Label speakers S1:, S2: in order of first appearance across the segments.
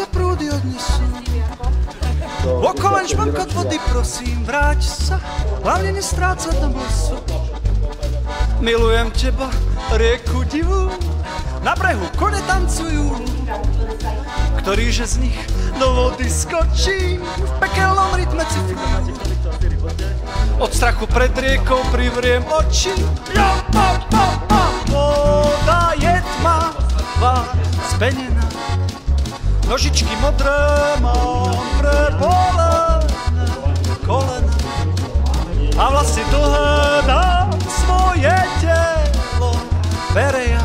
S1: ťa prúdy odnesú. Okolen šmrkot vody, prosím, vráť sa, hlavne nestrácať na bosu. Milujem teba, rieku divú, na brehu kone tancujú. Ktorýže z nich do vody skočí, v pekelnom rytme cifrú. Od strachu pred riekou privriem oči. Voda je tmavá, spenená, nožičky modré mám prebolené kolena a vlasy dlhé na svoje telo bereja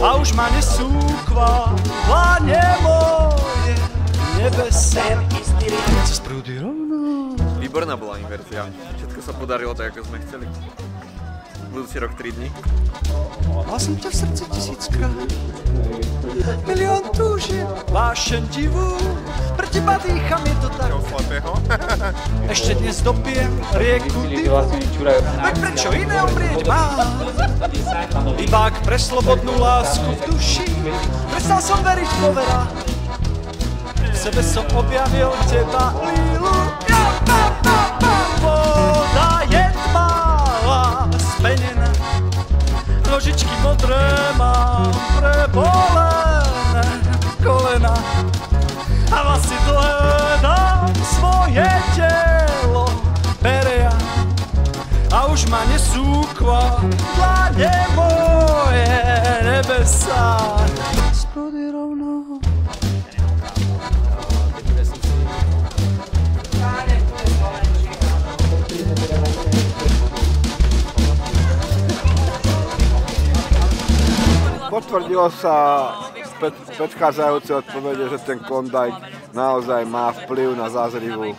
S1: a už ma nesú k dlane moje nebesa. Cez prúdy rovno.
S2: Výborná bola inverzia. Všetko sa podarilo tak, ako sme chceli. Budúci rok 3 dní.
S1: Mal som ťa v srdci tisíckrát. Milión túžieb, vášeň divú. Pre teba dýcham, je to tak. Ešte dnes dopijem rieku divu. Veď prečo iné obrieť mám? Rybák pre slobodnú lásku v duši. Prestal som veriť v povera. V sebe som objavil teba, Lilu. Voda je tmavá, spenená, nožičky modré mám prebolené kolena a vlasy dlhé dám svoje telo beria a už ma nesú k dlane moje nebesa. Sprody rovno.
S3: Potvrdilo sa predchádzajúce odpovede, že ten Klondike naozaj má vplyv na zázrivú